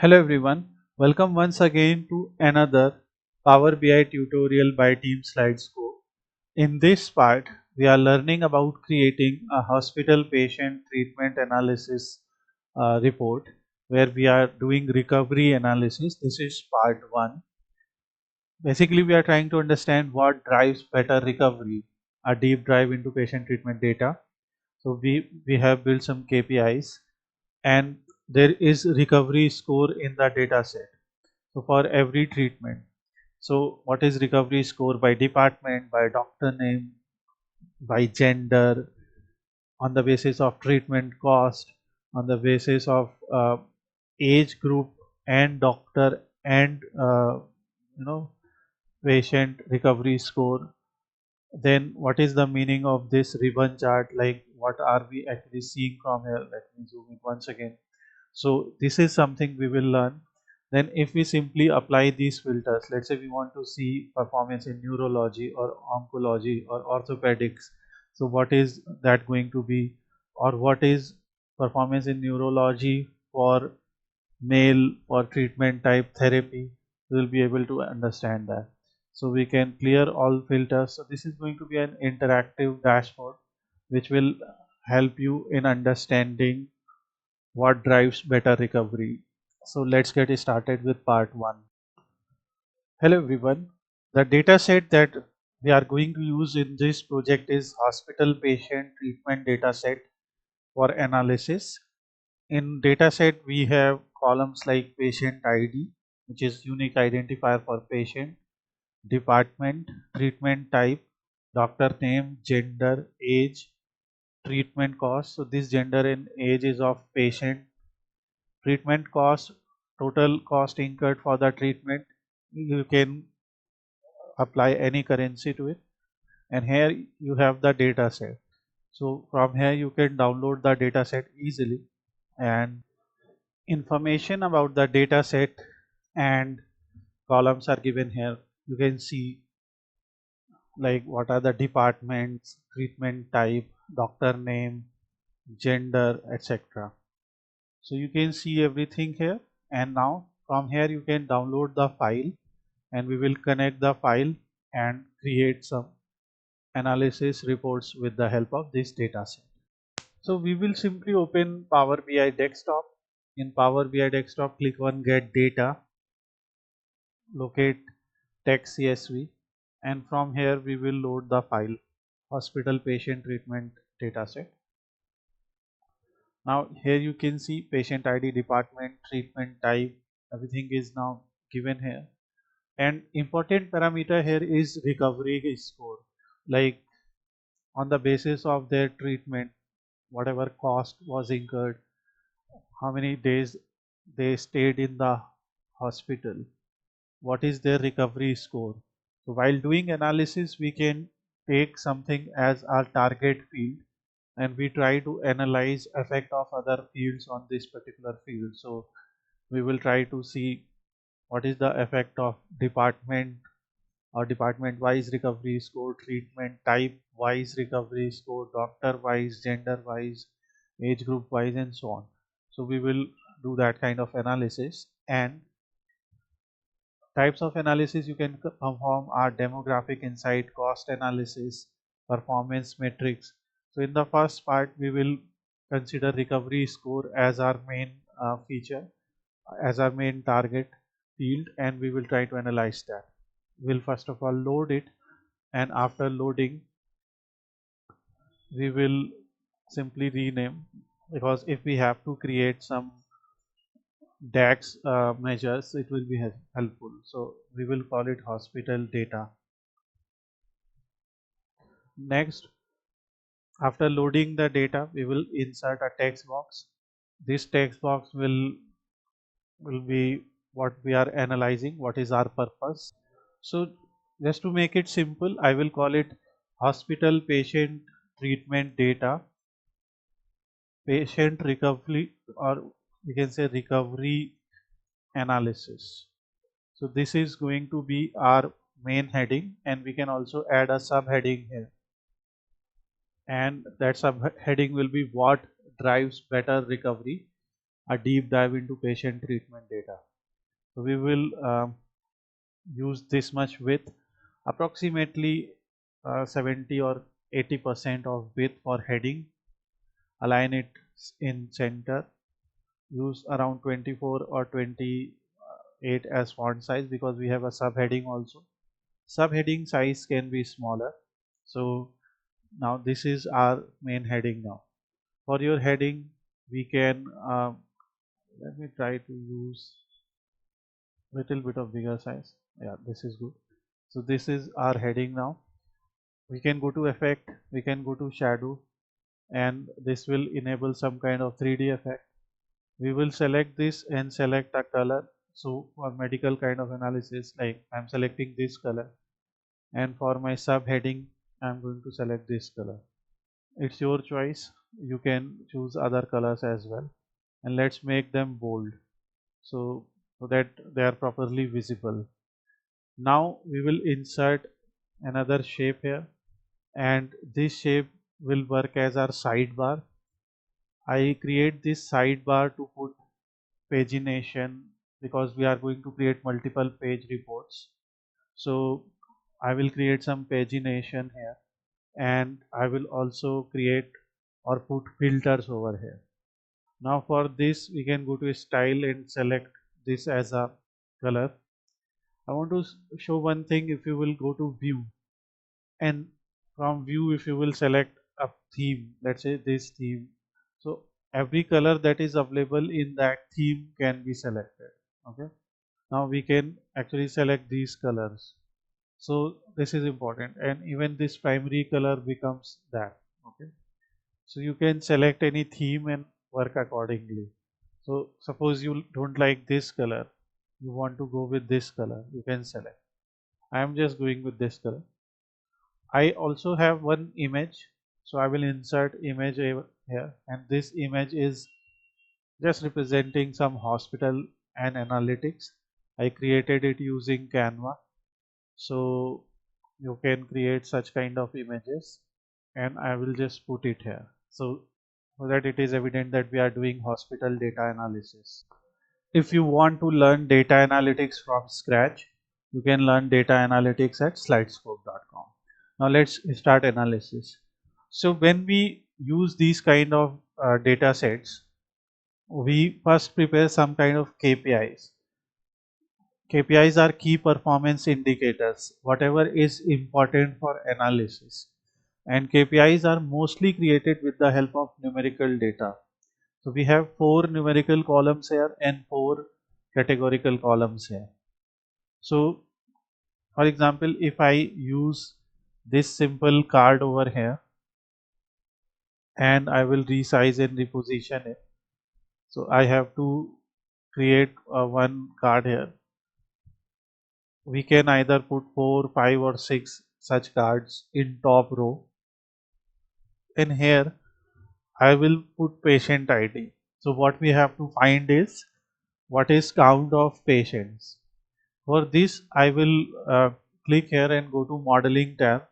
Hello everyone, welcome once again to another Power BI tutorial by Team Slidescope. In this part, we are learning about creating a hospital patient treatment analysis report where we are doing recovery analysis. This is part 1. Basically, we are trying to understand what drives better recovery, a deep dive into patient treatment data. So we have built some KPIs and there is recovery score in the data set. So for every treatment. So what is recovery score by department, by doctor name, by gender, on the basis of treatment cost, on the basis of age group and doctor and you know patient recovery score. Then what is the meaning of this ribbon chart? Like what are we actually seeing from here? Let me zoom in once again. So this is something we will learn. Then if we simply apply these filters, let's say we want to see performance in neurology or oncology or orthopedics. So what is that going to be, or what is performance in neurology for male or treatment type therapy? We will be able to understand that. So we can clear all filters. So this is going to be an interactive dashboard which will help you in understanding what drives better recovery. So let's get started with part 1. Hello everyone. The data set that we are going to use in this project is hospital patient treatment data set for analysis. In dataset, we have columns like patient ID, which is unique identifier for patient, department, treatment type, doctor name, gender, age, treatment cost. So this gender and age is of patient, treatment cost, total cost incurred for the treatment. You can apply any currency to it. And here you have the data set. So from here you can download the data set easily, and information about the data set and columns are given here. You can see like what are the departments, treatment type, doctor name, gender, etc. So you can see everything here, and now from here you can download the file and we will connect the file and create some analysis reports with the help of this data set. So we will simply open Power BI desktop. In Power BI desktop, click on get data, locate text CSV, and from here we will load the file hospital patient treatment dataset. Now here you can see patient ID, department, treatment type, everything is now given here. And important parameter here is recovery score, like on the basis of their treatment, whatever cost was incurred, how many days they stayed in the hospital, what is their recovery score. So while doing analysis, we can take something as our target field and we try to analyze effect of other fields on this particular field. So we will try to see what is the effect of department or department wise recovery score, treatment type wise recovery score, doctor wise, gender wise, age group wise, and so on. So we will do that kind of analysis. And types of analysis you can perform are demographic insight, cost analysis, performance metrics. So in the first part, we will consider recovery score as our main feature, as our main target field, and we will try to analyze that. We'll first of all load it, and after loading, we will simply rename, because if we have to create some DAX measures, it will be helpful. So we will call it hospital data. Next, after loading the data, we will insert a text box. This text box will be what we are analyzing, what is our purpose. So just to make it simple, I will call it hospital patient treatment data, patient recovery, or we can say recovery analysis. So this is going to be our main heading, and we can also add a subheading here. And that subheading will be what drives better recovery. a deep dive into patient treatment data. So we will use this much width, approximately 70 or 80% of width for heading, align it in center, use around 24 or 28 as font size because we have a subheading also. Subheading size can be smaller. So now this is our main heading. Now for your heading we can let me try to use little bit of bigger size. Yeah, this is good. So this is our heading. Now we can go to effect, we can go to shadow, and this will enable some kind of 3D effect. We will select this and select a color. So for medical kind of analysis, like I'm selecting this color, and for my subheading I'm going to select this color. It's your choice, you can choose other colors as well, and let's make them bold so that they are properly visible. Now we will insert another shape here, and this shape will work as our sidebar. I create this sidebar to put pagination because we are going to create multiple page reports. So I will create some pagination here, and I will also create or put filters over here. Now for this we can go to style and select this as a color. I want to show one thing. If you will go to view, and from view if you will select a theme, let's say this theme, so every color that is available in that theme can be selected. Okay, now we can actually select these colors. So this is important, and even this primary color becomes that. Okay, so you can select any theme and work accordingly. So suppose you don't like this color, you want to go with this color, you can select. I am just going with this color. I also have one image, so I will insert image here, and this image is just representing some hospital and analytics. I created it using Canva, so you can create such kind of images, and I will just put it here so that it is evident that we are doing hospital data analysis. If you want to learn data analytics from scratch, you can learn data analytics at slidescope.com. Now let's start analysis. So when we use these kind of data sets, we first prepare some kind of KPIs. KPIs are key performance indicators, whatever is important for analysis. And KPIs are mostly created with the help of numerical data. So we have 4 numerical columns here and 4 categorical columns here. So for example, if I use this simple card over here and I will resize and reposition it. So I have to create one card here. We can either put 4, 5 or 6 such cards in top row, and here I will put patient ID. So what we have to find is what is count of patients. For this I will click here and go to modeling tab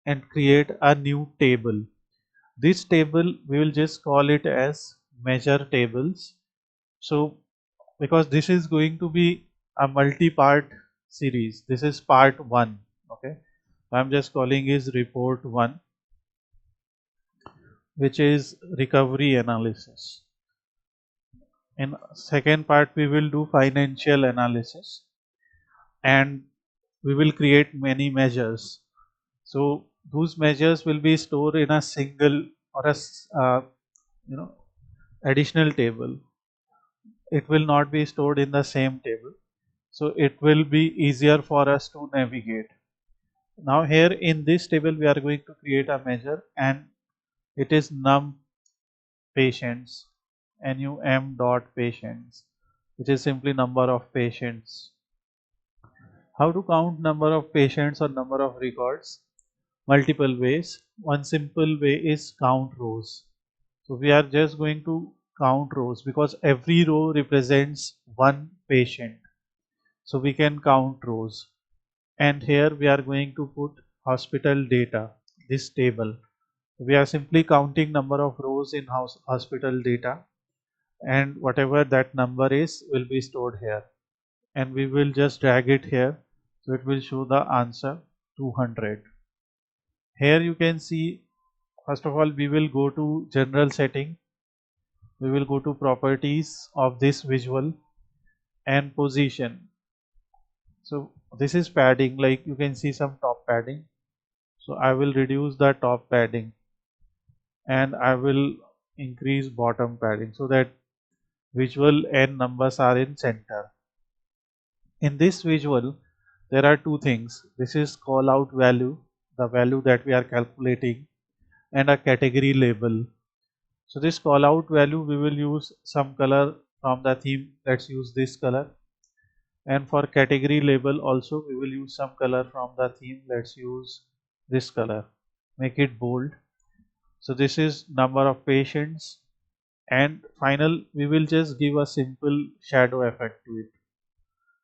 and create a new table. This table we will just call it as measure tables. So because this is going to be a multi-part series, this is part 1. Okay, I'm just calling is report 1, which is recovery analysis. In second part we will do financial analysis, and we will create many measures. So those measures will be stored in a single or a you know additional table. It will not be stored in the same table, so it will be easier for us to navigate. Now here in this table we are going to create a measure, and it is num patients, num dot patients, which is simply number of patients. How to count number of patients or number of records? Multiple ways. One simple way is count rows. So we are just going to count rows because every row represents one patient. So we can count rows. And here we are going to put hospital data, this table. We are simply counting number of rows in hospital data, and whatever that number is will be stored here, and we will just drag it here, so it will show the answer 200. Here you can see, first of all we will go to general setting, we will go to properties of this visual and position. So this is padding, like you can see some top padding, so I will reduce the top padding and I will increase bottom padding so that visual and numbers are in center. In this visual there are two things. This is call out value, the value that we are calculating, and a category label. So this call out value we will use some color from the theme. Let's use this color. And for category label also we will use some color from the theme. Let's use this color. Make it bold. So this is number of patients, and final we will just give a simple shadow effect to it.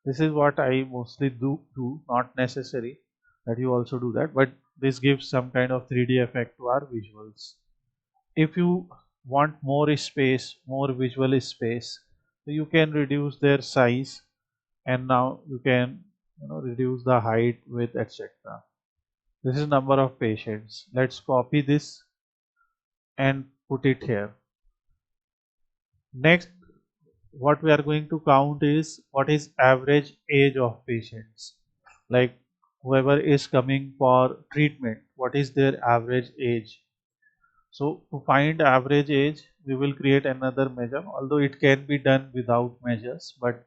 This is what I mostly do, not necessary that you also do that, but this gives some kind of 3D effect to our visuals. If you want more space, more visual space, so you can reduce their size, and now you can reduce the height, width, etc. This is number of patients. Let's copy this and put it here. Next, what we are going to count is what is average age of patients, like whoever is coming for treatment, what is their average age. So to find average age we will create another measure, although it can be done without measures, but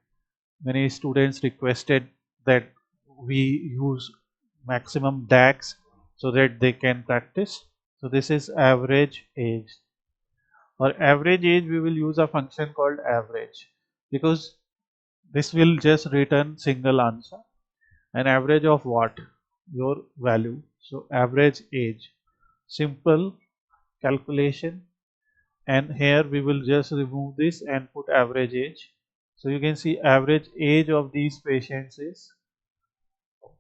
many students requested that we use maximum DAX so that they can practice. So this is average age. For average age we will use a function called average, because this will just return single answer. An average of what? Your value. So average age, simple calculation, and here we will just remove this and put average age. So you can see average age of these patients is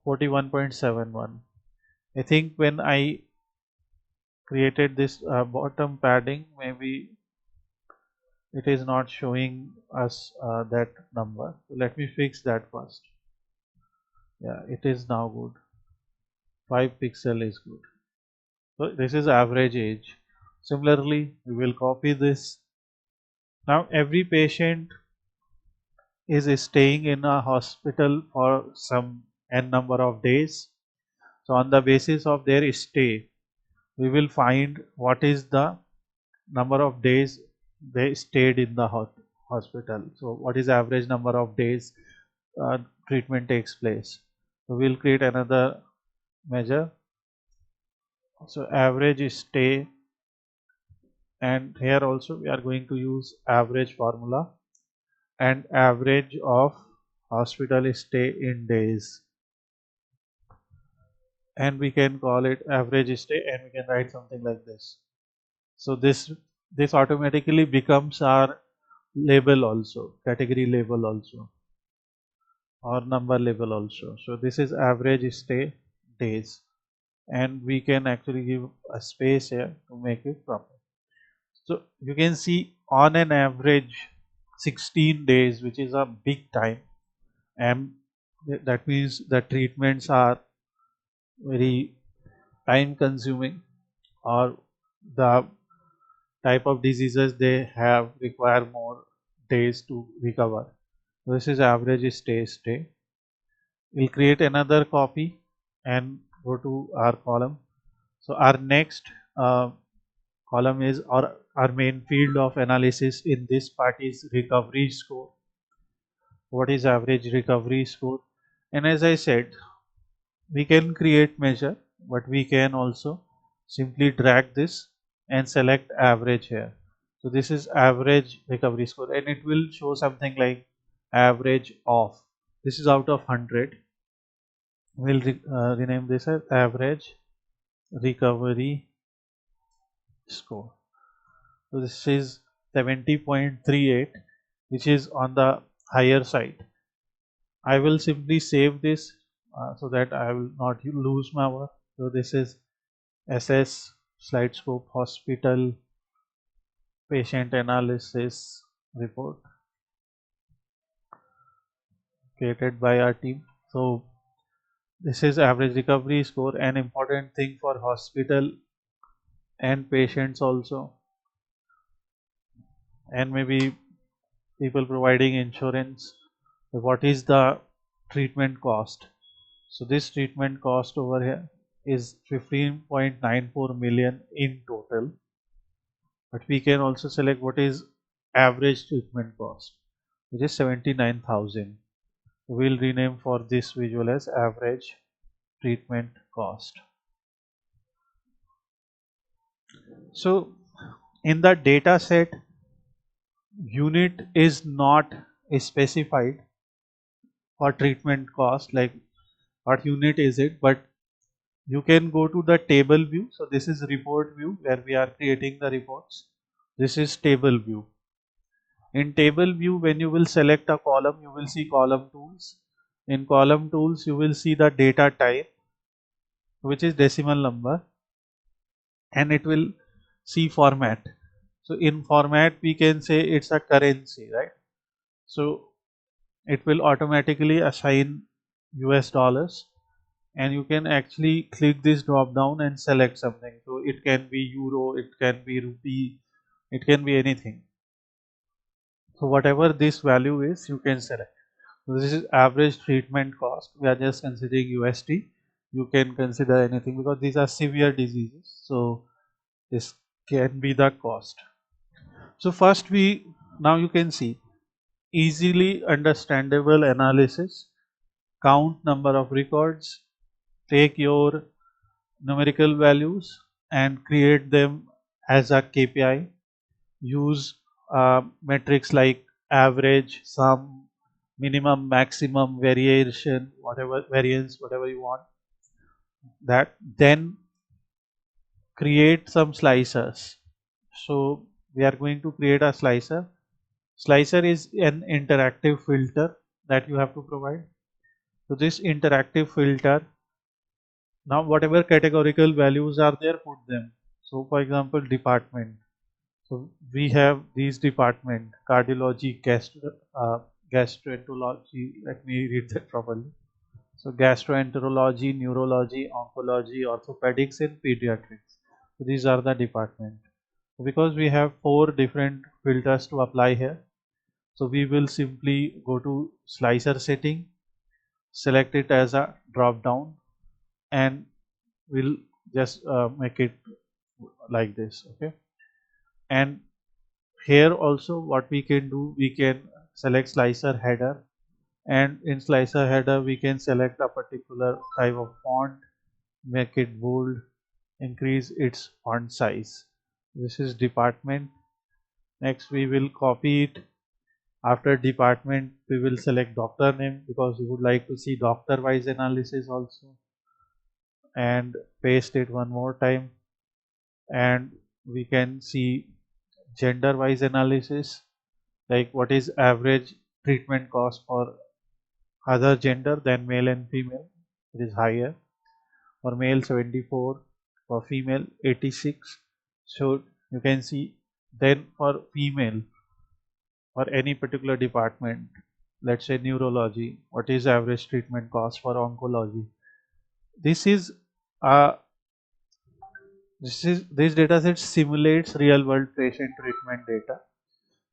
41.71. I think when I created this bottom padding, maybe it is not showing us that number. So let me fix that first. Yeah, it is now good. 5 pixel is good. So this is average age. Similarly, we will copy this. Now every patient is staying in a hospital for some n number of days. So on the basis of their stay, we will find what is the number of days they stayed in the hospital. So what is average number of days treatment takes place. So we'll create another measure. So average stay, and here also we are going to use average formula and average of hospital stay in days, and we can call it average stay, and we can write something like this. So this automatically becomes our label also, category label also, or number label also. So this is average stay days, and we can actually give a space here to make it proper. So you can see on an average 16 days, which is a big time, and that means the treatments are very time consuming, or the type of diseases they have require more days to recover. This is average stay. We'll create another copy and go to our column. So our next column is, or our main field of analysis in this part is recovery score. What is average recovery score? And as I said, we can create measure, but we can also simply drag this and select average here. So this is average recovery score, and it will show something like average of. This is out of 100. We'll rename this as average recovery score. So this is 70.38, which is on the higher side. I will simply save this so that I will not lose my work. So this is SS slide scope hospital patient analysis report created by our team. So this is average recovery score, an important thing for hospital and patients also, and maybe people providing insurance. What is the treatment cost? So this treatment cost over here is 15.94 million in total, but we can also select what is average treatment cost, which is 79,000. We'll rename for this visual as average treatment cost. So in the data set, unit is not specified for treatment cost, like what unit is it, but you can go to the table view. So this is report view where we are creating the reports. This is table view. In table view, when you will select a column, you will see column tools. In column tools, you will see the data type, which is decimal number, and it will see format. So in format, we can say it's a currency, right? So it will automatically assign US dollars, and you can actually click this drop down and select something. So it can be euro, it can be rupee, it can be anything. So whatever this value is, you can select. So this is average treatment cost. We are just considering USD. You can consider anything because these are severe diseases. So this can be the cost. So first now you can see easily understandable analysis, count number of records, take your numerical values and create them as a KPI. Use metrics like average, sum, minimum, maximum, variation, whatever variance, whatever you want. That then create some slicers. So we are going to create a slicer. Slicer is an interactive filter that you have to provide. So this interactive filter, now whatever categorical values are there, put them. So for example, department. So we have these department: cardiology, gastroenterology. Let me read that properly. So gastroenterology, neurology, oncology, orthopedics, and pediatrics. So these are the department. Because we have 4 different filters to apply here, so we will simply go to slicer setting, select it as a drop down, and we'll just make it like this. Okay, and here also what we can do, we can select slicer header, and in slicer header we can select a particular type of font, make it bold, increase its font size. This is department. Next we will copy it. After department we will select doctor name because we would like to see doctor wise analysis also, and paste it one more time, and we can see gender wise analysis, like what is average treatment cost for other gender than male and female. It is higher for male 74, for female 86. So you can see. Then for female, for any particular department, let's say neurology, what is average treatment cost for oncology. This is uh, this data set simulates real world patient treatment data.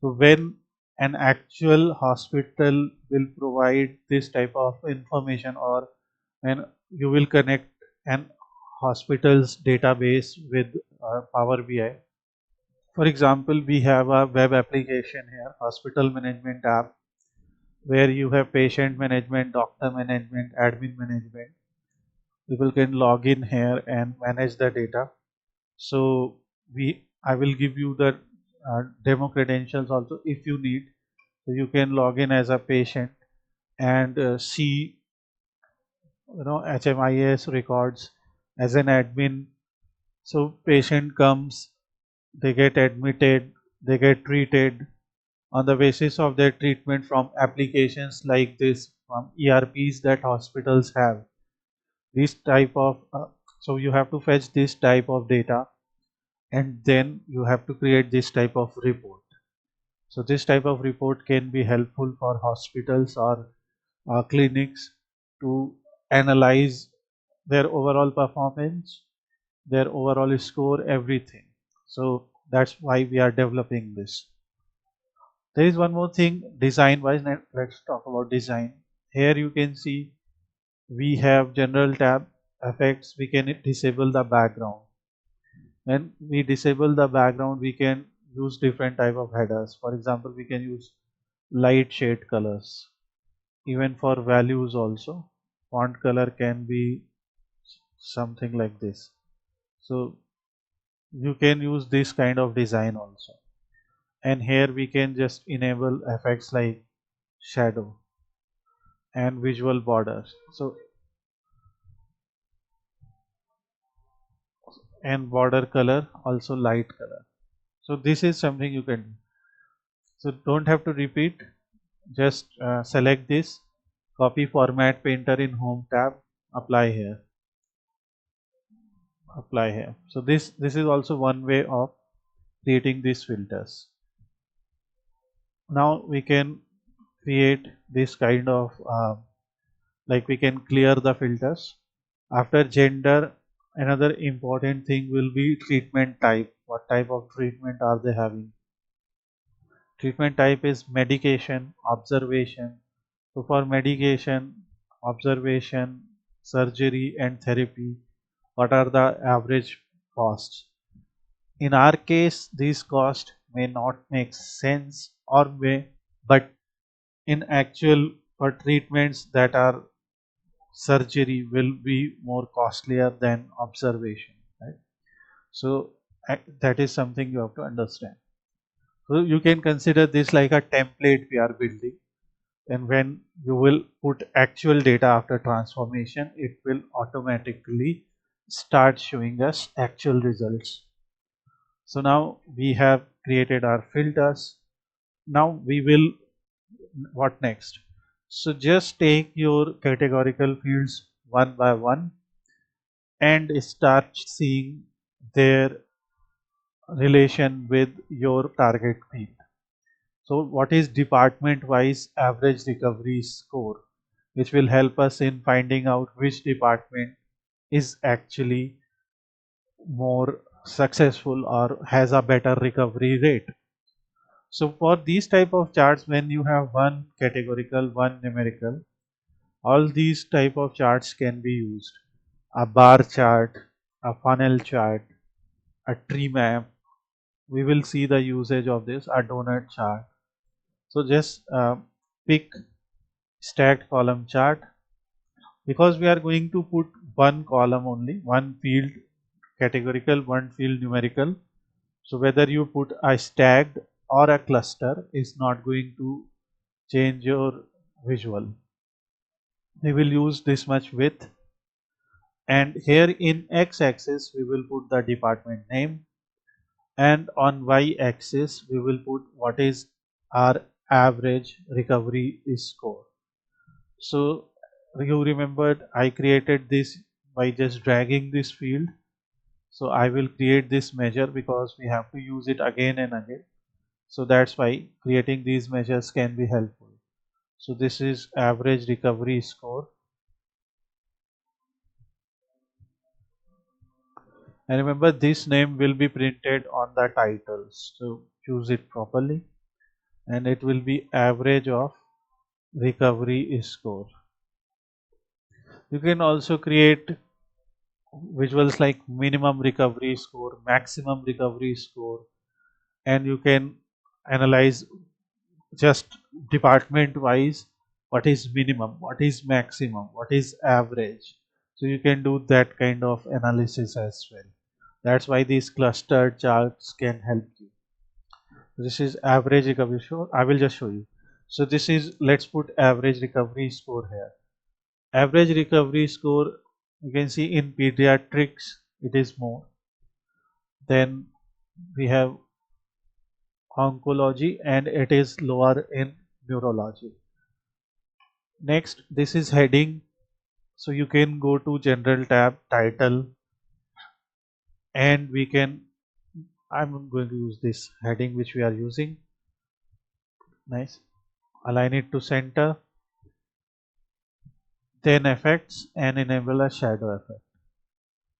So when an actual hospital will provide this type of information, or when you will connect an hospital's database with Power BI. For example, we have a web application here, hospital management app, where you have patient management, doctor management, admin management. People can log in here and manage the data. So I will give you the demo credentials also if you need. So you can log in as a patient and see HMIS records as an admin. So patient comes, they get admitted, they get treated on the basis of their treatment from applications like this, from ERPs that hospitals have. This type of so you have to fetch this type of data, and then you have to create this type of report. So this type of report can be helpful for hospitals or clinics to analyze their overall performance, their overall score, everything. So that's why we are developing this. There is one more thing design wise. Let's talk about design. Here you can see we have general tab, effects. We can disable the background. When we disable the background, we can use different type of headers. For example, we can use light shade colors. Even for values also, font color can be something like this. So you can use this kind of design also. And here we can just enable effects like shadow and visual borders. So and border color also light color. So this is something you can do. So don't have to repeat. Just select this, copy format painter in home tab, apply here, apply here. So this is also one way of creating these filters. Now we can create this kind of like we can clear the filters. After gender, another important thing will be treatment type. What type of treatment are they having? Treatment type is medication, observation. So for medication, observation, surgery and therapy, what are the average costs? In our case, these costs may not make sense or may, but in actual for treatments that are surgery will be more costlier than observation, right? So that is something you have to understand. So you can consider this like a template we are building, and when you will put actual data after transformation, it will automatically start showing us actual results. So now we have created our filters. Now we will, what next? So just take your categorical fields one by one and start seeing their relation with your target field. So what is department wise average recovery score, which will help us in finding out which department is actually more successful or has a better recovery rate. So for these type of charts, when you have one categorical, one numerical, all these type of charts can be used. A bar chart, a funnel chart, a tree map. We will see the usage of this, a donut chart. So just pick stacked column chart, because we are going to put one column only, one field categorical, one field numerical. So whether you put a stacked or a cluster is not going to change your visual. We will use this much width, and here in x-axis we will put the department name, and on y-axis we will put what is our average recovery score. So you remembered I created this by just dragging this field. So I will create this measure because we have to use it again and again. So that's why creating these measures can be helpful. So this is average recovery score. And remember, this name will be printed on the titles. So choose it properly, and it will be average of recovery score. You can also create visuals like minimum recovery score, maximum recovery score, and you can analyze just department wise what is minimum, what is maximum, what is average. So you can do that kind of analysis as well. That's why these clustered charts can help you. This is average recovery score. I will just show you. So this is, let's put average recovery score here. Average recovery score, you can see in pediatrics it is more. Then we have oncology, and it is lower in neurology. Next, this is heading. So you can go to general tab, title, and we can, I'm going to use this heading which we are using. Nice. Align it to center, then effects and enable a shadow effect.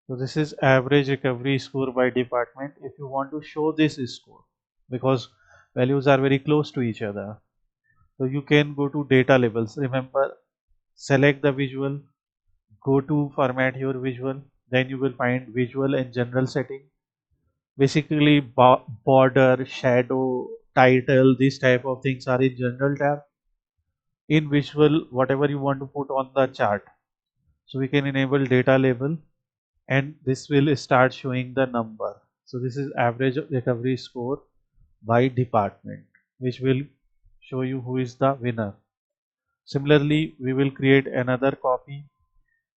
So this is average recovery score by department. If you want to show this score, because values are very close to each other, so you can go to data labels. Remember, select the visual, go to format your visual, then you will find visual and general setting. Basically border, shadow, title, these type of things are in general tab. In visual, whatever you want to put on the chart, so we can enable data label and this will start showing the number. So this is average recovery score by department, which will show you who is the winner. Similarly, we will create another copy,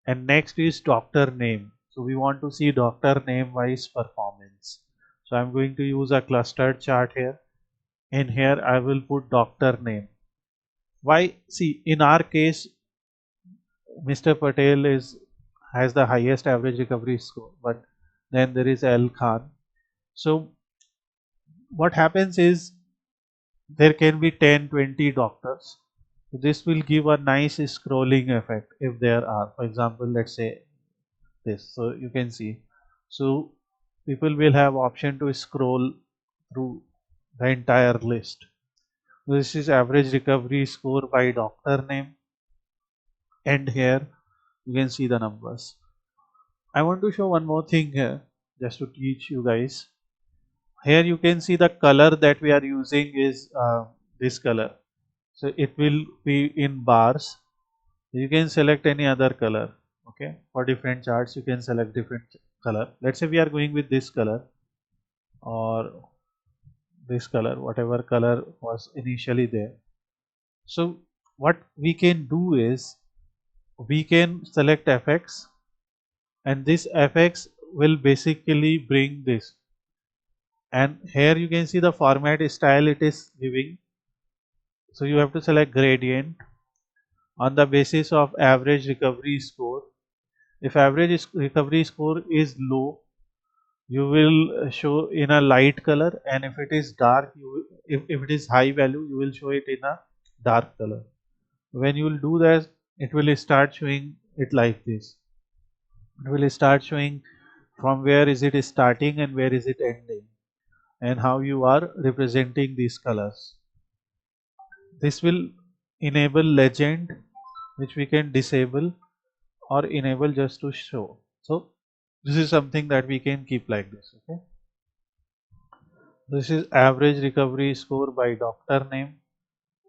and next is doctor name. So we want to see doctor name wise performance. So I'm going to use a clustered chart here. In here I will put doctor name. Why? See, in our case, Mr. Patel has the highest average recovery score, but then there is L Khan. So what happens is there can be 10, 20 doctors. So this will give a nice scrolling effect if there are. For example, let's say this. So you can see. So people will have option to scroll through the entire list. This is average recovery score by doctor name, and here you can see the numbers. I want to show one more thing here just to teach you guys. Here you can see the color that we are using is this color. So it will be in bars. You can select any other color. Okay, for different charts you can select different color. Let's say we are going with this color or this color, whatever color was initially there. So what we can do is we can select FX, and this FX will basically bring this, and here you can see the format style it is giving. So you have to select gradient on the basis of average recovery score. If recovery score is low, you will show in a light color, and if it is dark, if it is high value, you will show it in a dark color. When you will do that, it will start showing it like this. It will start showing from where is it starting and where is it ending, and how you are representing these colors. This will enable legend, which we can disable or enable just to show. So this is something that we can keep like this. Okay, this is average recovery score by doctor name,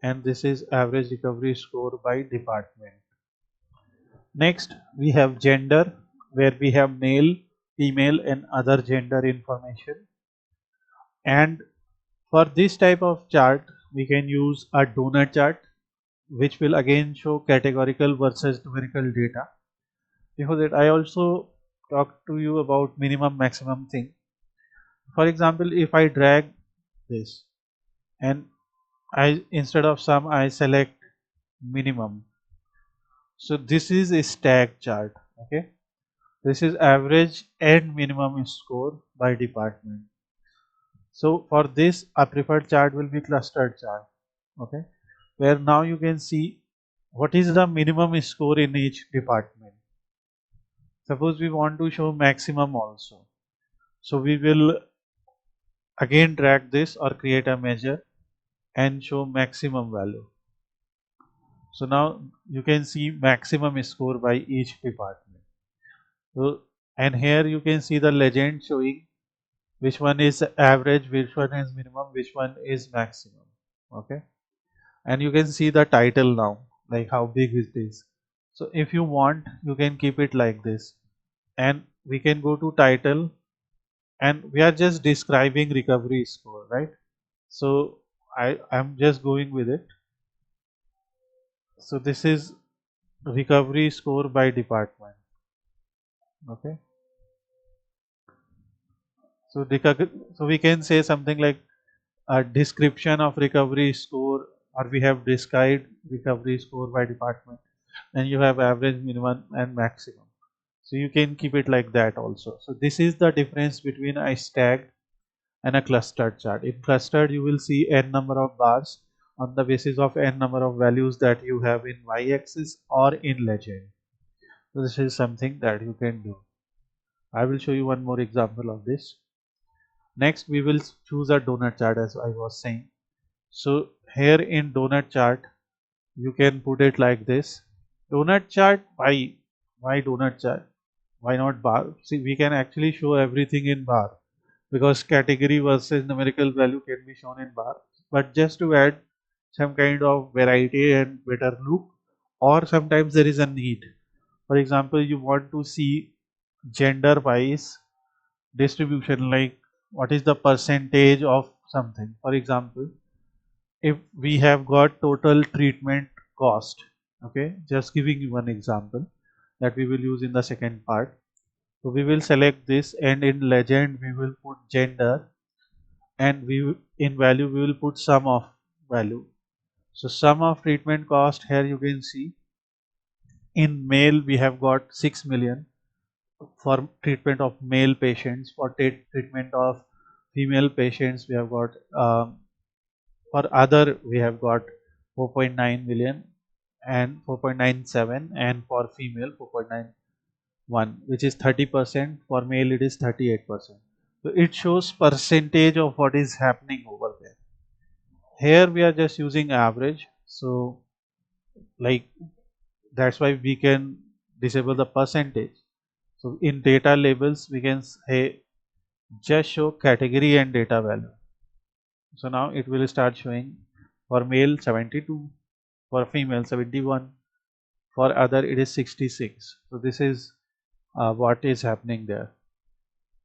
and this is average recovery score by department. Next we have gender, where we have male, female and other gender information. And for this type of chart we can use a donut chart, which will again show categorical versus numerical data. Before that, I also talked to you about minimum maximum thing. For example, if I drag this and I instead of sum I select minimum, so this is a stack chart. Okay, this is average and minimum score by department. So for this, a preferred chart will be clustered chart. Okay, where now you can see what is the minimum score in each department. Suppose we want to show maximum also, so we will again drag this or create a measure and show maximum value. So now you can see maximum score by each department. So, and here you can see the legend showing which one is average, which one is minimum, which one is maximum. Okay, and you can see the title now, like how big it is. So if you want, you can keep it like this, and we can go to title, and we are just describing recovery score, right? So I'm just going with it. So this is recovery score by department. Okay, so so we can say something like a description of recovery score, or we have described recovery score by department, and you have average, minimum and maximum. So you can keep it like that also. So this is the difference between a stacked and a clustered chart. In clustered you will see n number of bars, on the basis of n number of values that you have in y-axis or in legend. So this is something that you can do. I will show you one more example of this. Next we will choose a donut chart as I was saying. So here in donut chart you can put it like this. Donut chart, why donut chart? Why not bar? See, we can actually show everything in bar because category versus numerical value can be shown in bar. But just to add some kind of variety and better look, or sometimes there is a need. For example, you want to see gender wise distribution, like what is the percentage of something. For example, if we have got total treatment cost, okay, just giving you one example that we will use in the second part. So we will select this, and in legend we will put gender, and in value we will put sum of value. So sum of treatment cost, here you can see in male we have got 6 million for treatment of male patients. For treatment of female patients we have got for other we have got 4.9 million and 4.97, and for female 4.91, which is 30%. For male it is 38%. So it shows percentage of what is happening over there. Here we are just using average, so like that's why we can disable the percentage. So in data labels we can say just show category and data value. So now it will start showing for male 72, for female 71, for other it is 66. So this is what is happening there,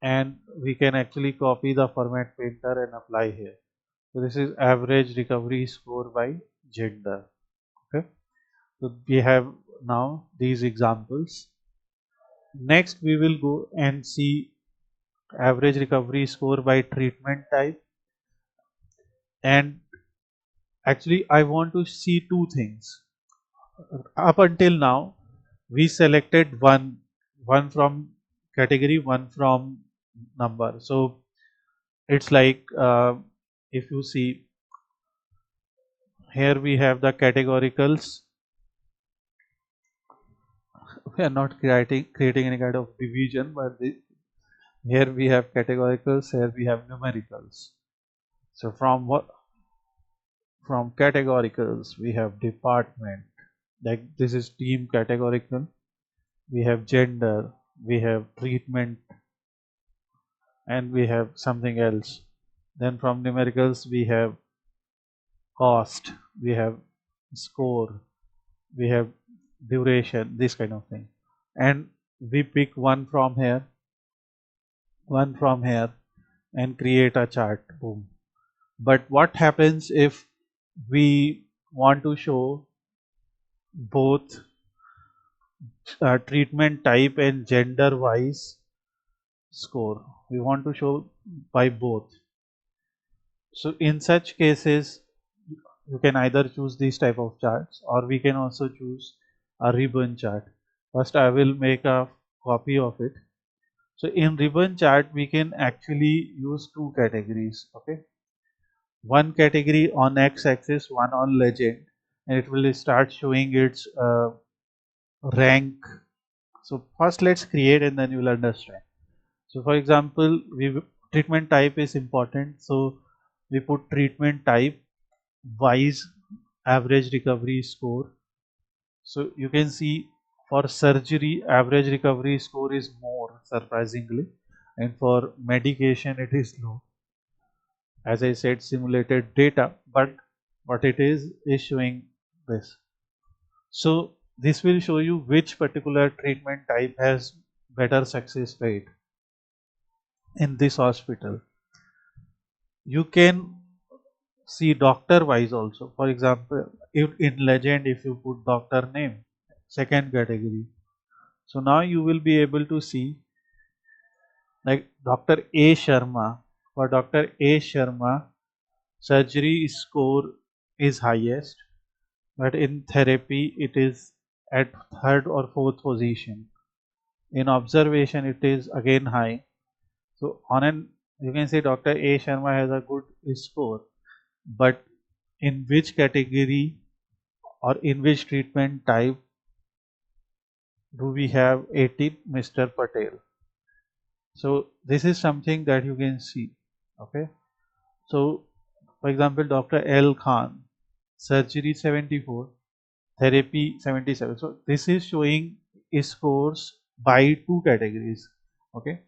and we can actually copy the format painter and apply here. So this is average recovery score by gender. Okay, so we have now these examples. Next we will go and see average recovery score by treatment type, and actually I want to see two things. Up until now we selected one from category, one from number. So it's like if you see here we have the categoricals. We are not creating any kind of division, but here we have categoricals, here we have numericals. So from what, from categoricals we have department, like this is team categorical, we have gender, we have treatment, and we have something else. Then from numericals we have cost, we have score, we have duration, this kind of thing. And we pick one from here, one from here, and create a chart. Boom. But what happens if we want to show both treatment type and gender wise score? We want to show by both. So in such cases you can either choose these type of charts, or we can also choose a ribbon chart. First I will make a copy of it. So in ribbon chart we can actually use two categories. Okay, one category on x-axis, one on legend, and it will start showing its rank. So first let's create and then you will understand. So for example, treatment type is important, so we put treatment type wise average recovery score. So you can see for surgery average recovery score is more, surprisingly, and for medication it is low. As I said, simulated data, but what it is showing this. So this will show you which particular treatment type has better success rate in this hospital. You can see doctor wise also. For example, if in legend if you put doctor name, second category, so now you will be able to see like Dr. A Sharma. For Dr. A Sharma, surgery score is highest, but in therapy it is at third or fourth position. In observation it is again high. So on an, you can say Dr. A Sharma has a good score, but in which category or in which treatment type do we have 18 Mr. Patel. So this is something that you can see. Okay. So for example, Dr. L. Khan, surgery 74, therapy 77. So this is showing scores by two categories. Okay.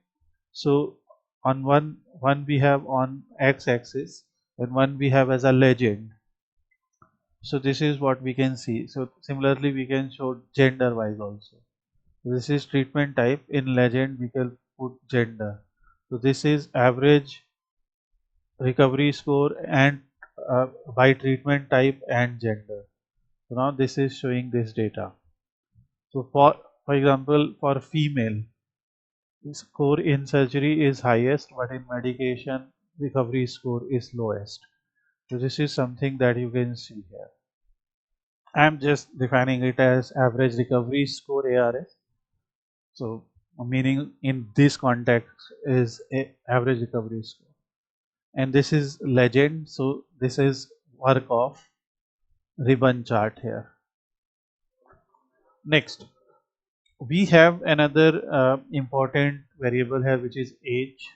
So on one we have on x-axis and one we have as a legend. So this is what we can see. So similarly we can show gender wise also. This is treatment type. In legend we can put gender. So this is average recovery score and by treatment type and gender. So now this is showing this data. So for example, for female, score in surgery is highest, but in medication recovery score is lowest. So this is something that you can see here. I'm just defining it as average recovery score ARS. So meaning in this context is a average recovery score. And this is legend. So this is work of ribbon chart here. Next, we have another important variable here, which is age.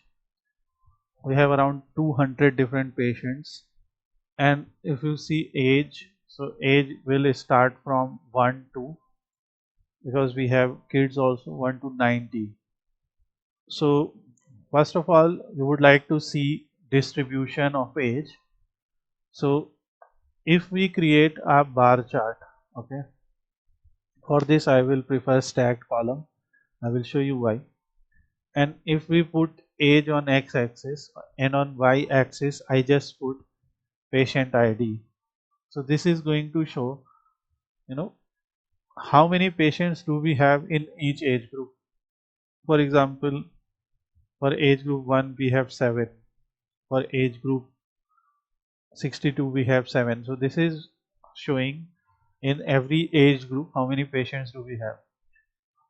We have around 200 different patients, and if you see age, so age will start from 1 to, because we have kids also, 1 to 90. So first of all, you would like to see distribution of age. So if we create a bar chart, okay, for this I will prefer stacked column. I will show you why. And if we put age on x-axis and on y-axis I just put patient ID. So this is going to show, you know, how many patients do we have in each age group. For example, for age group 1 we have 7, for age group 62 we have 7. So this is showing in every age group how many patients do we have.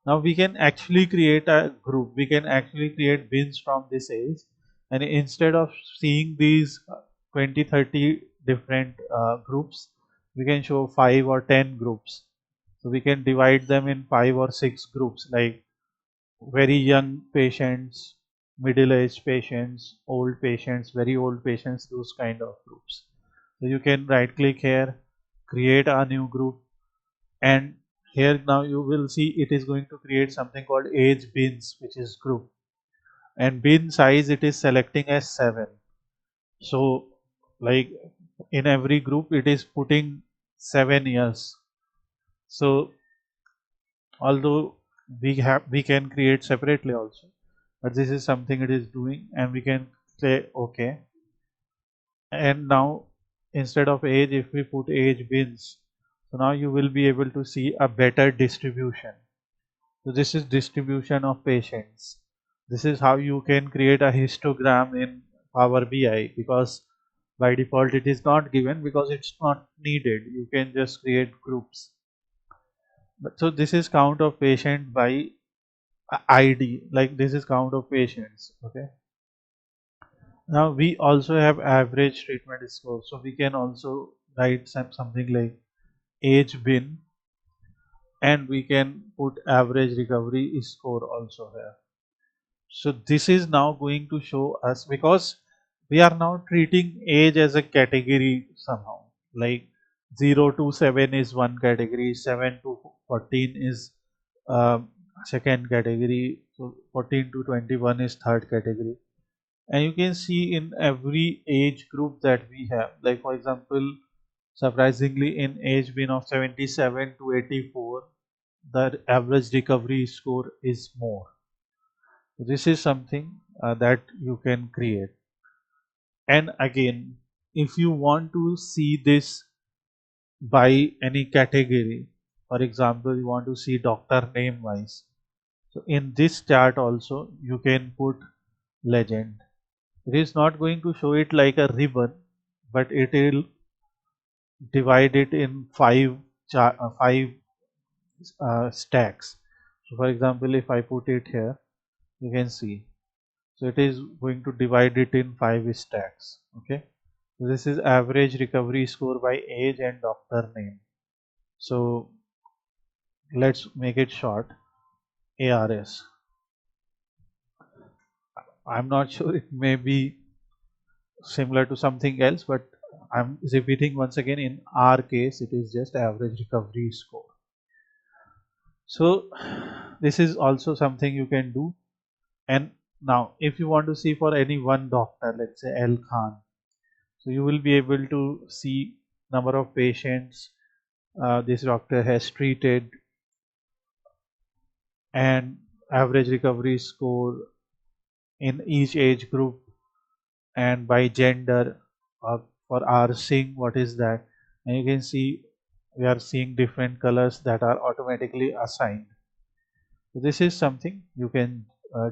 Now we can actually create a group, we can actually create bins from this age, and instead of seeing these 20 30 different groups, we can show 5 or 10 groups. So we can divide them in 5 or 6 groups, like very young patients, middle-aged patients, old patients, very old patients, those kind of groups. So you can right click here, create a new group, and here now you will see it is going to create something called age bins, which is group, and bin size it is selecting as 7. So like in every group it is putting 7 years. So although we can create separately also, but this is something it is doing, and we can say okay. And now instead of age, if we put age bins, so now you will be able to see a better distribution. So this is distribution of patients. This is how you can create a histogram in Power BI, because by default it is not given because it's not needed. You can just create groups. But so this is count of patient by ID, like this is count of patients. Okay. Now we also have average treatment score. So we can also write something like age bin, and we can put average recovery score also here. So this is now going to show us, because we are now treating age as a category somehow. Like 0 to 7 is one category, 7 to 14 is second category, so 14 to 21 is third category. And you can see in every age group that we have, like for example, surprisingly in age bin of 77 to 84, the average recovery score is more. This is something that you can create. And again, if you want to see this by any category, for example, you want to see doctor name wise, so in this chart also you can put legend. It is not going to show it like a ribbon, but it will divide it in five stacks. So for example, if I put it here, you can see. So it is going to divide it in 5 stacks. Okay. This is average recovery score by age and doctor name. So let's make it short, ARS. I'm not sure, it may be similar to something else, but I'm repeating once again, in our case it is just average recovery score. So this is also something you can do. And now if you want to see for any one doctor, let's say L Khan, so you will be able to see number of patients this doctor has treated, and average recovery score in each age group, and by gender, for our seeing what is that, and you can see we are seeing different colors that are automatically assigned. So this is something you can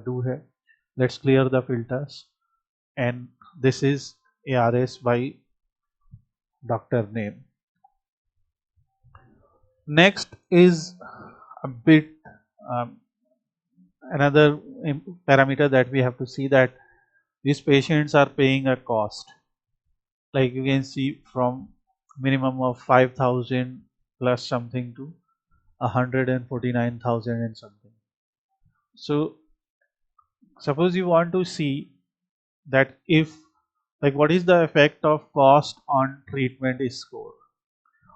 do here. Let's clear the filters, and this is ARS by doctor name. Next is a bit um, another parameter that we have to see, that these patients are paying a cost. Like you can see from minimum of 5,000 plus something to 149,000 and something. So suppose you want to see that if, like, what is the effect of cost on treatment score.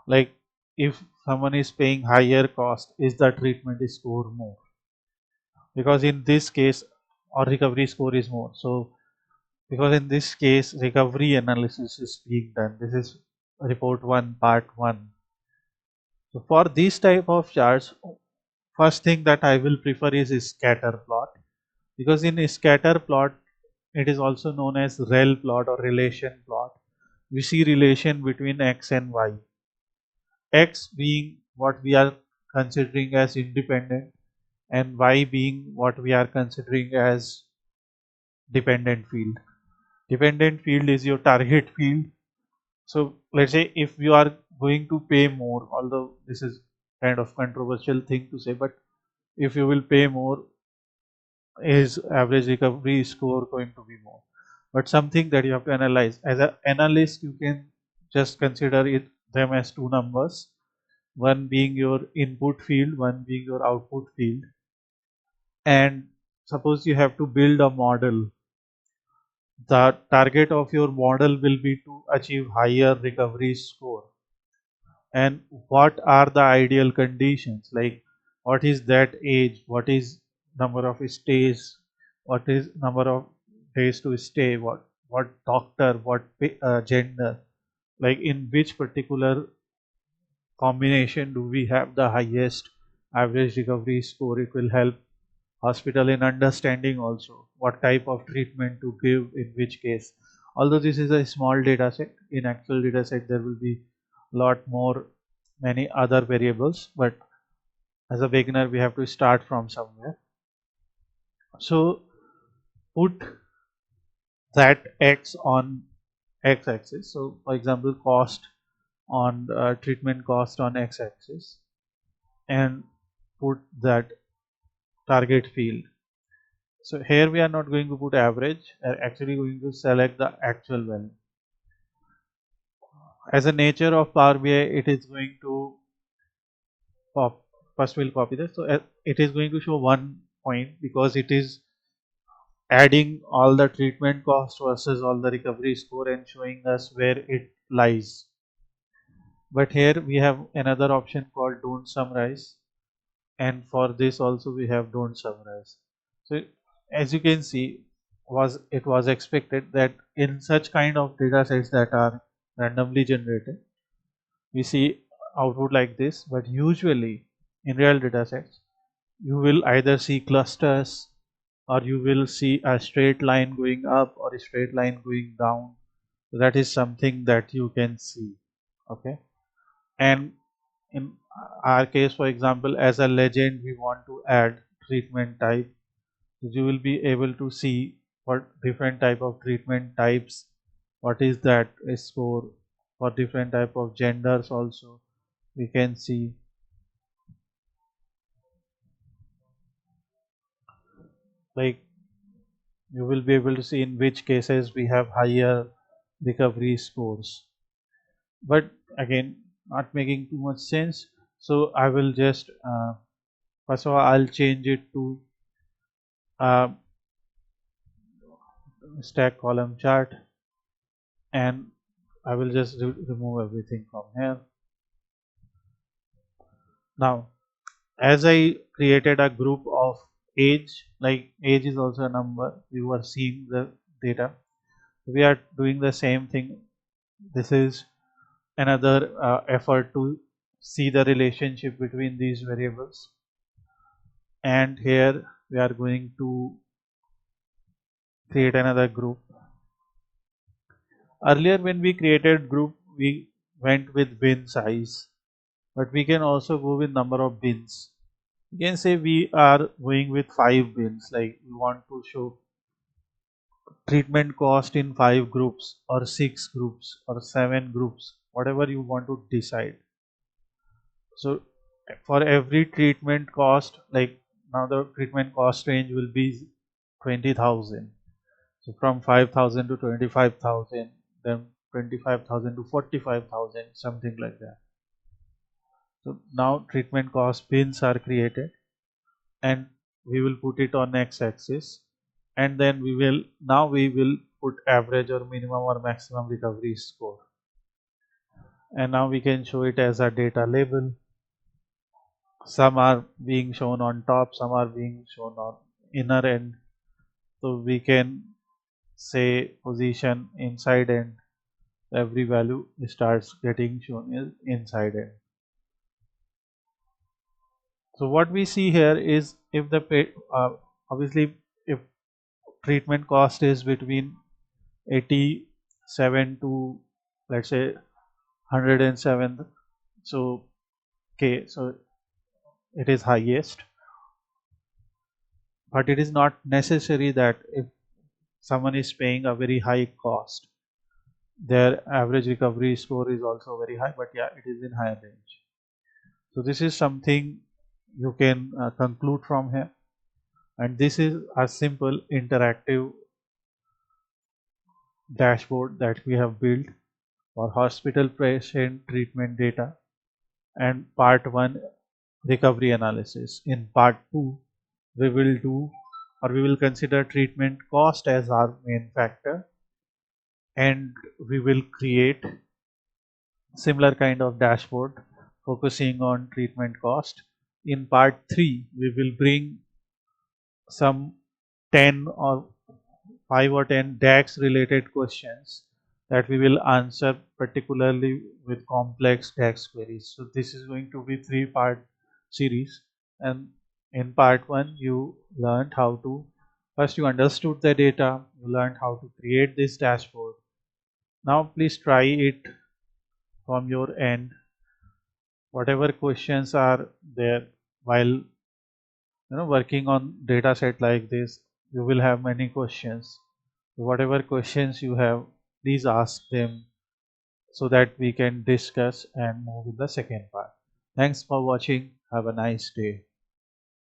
Like if someone is paying higher cost, is the treatment score more? Because in this case, or recovery score is more. So because in this case recovery analysis is being done. This is report 1 part 1. So for this type of charts, first thing that I will prefer is a scatter plot, because in a scatter plot it is also known as rel plot or relation plot. We see relation between x and y, x being what we are considering as independent and y being what we are considering as dependent field. Dependent field is your target field. So let's say if you are going to pay more, although this is kind of controversial thing to say, but if you will pay more, is average recovery score going to be more? But something that you have to analyze as an analyst, you can just consider it them as two numbers, one being your input field, one being your output field. And suppose you have to build a model, the target of your model will be to achieve higher recovery score. And what are the ideal conditions, like what is that age, what is number of stays, what is number of days to stay, what doctor, what gender, like in which particular combination do we have the highest average recovery score. It will help hospital in understanding also what type of treatment to give in which case. Although this is a small data set, in actual data set there will be lot more, many other variables, but as a beginner we have to start from somewhere. So put that x on x axis. So for example, cost on treatment cost on x axis, and put that target field. So here we are not going to put average, actually going to select the actual value. As a nature of Power BI, it is going to pop. First we'll copy this. So it is going to show 1 point because it is adding all the treatment cost versus all the recovery score and showing us where it lies. But here we have another option called don't summarize, and for this also we have don't summarize. So as you can see, it was expected that in such kind of data sets that are randomly generated, we see output like this. But usually in real data sets you will either see clusters, or you will see a straight line going up or a straight line going down. So that is something that you can see. Okay. And in our case, for example, as a legend we want to add treatment type. You will be able to see what different type of treatment types, what is that score for different type of genders also we can see. Like you will be able to see in which cases we have higher recovery scores. But again, not making too much sense. So I will just first of all I'll change it to uh, stack column chart, and I will just remove everything from here. Now, as I created a group of age, like age is also a number, we were seeing the data. We are doing the same thing. This is another effort to see the relationship between these variables. And here we are going to create another group. Earlier when we created group, we went with bin size, but we can also go with number of bins. You can say we are going with 5 bins, like we want to show treatment cost in 5 groups or 6 groups or 7 groups, whatever you want to decide. So for every treatment cost, like now the treatment cost range will be 20,000. So from 5,000 to 25,000, then 25,000 to 45,000, something like that. So now treatment cost bins are created, and we will put it on x-axis, and then we will put average or minimum or maximum recovery score, and now we can show it as a data label. Some are being shown on top, some are being shown on inner end, so we can say position inside end, every value starts getting shown is inside end. So what we see here is if the obviously if treatment cost is between 87 to, let's say, 107, so okay, so it is highest, but it is not necessary that if someone is paying a very high cost, their average recovery score is also very high, but yeah, it is in higher range. So this is something you can conclude from here, and this is a simple interactive dashboard that we have built for hospital patient treatment data and part 1 recovery analysis. In part 2 we will do, or we will consider treatment cost as our main factor, and we will create similar kind of dashboard focusing on treatment cost. In part 3 we will bring some 10 or 5 or 10 DAX related questions that we will answer, particularly with complex DAX queries. So this is going to be 3-part series, and in part 1 you learned how to, first you understood the data, you learned how to create this dashboard. Now please try it from your end. Whatever questions are there while working on data set like this, you will have many questions. Whatever questions you have, please ask them so that we can discuss and move in the second part. Thanks for watching. Have a nice day.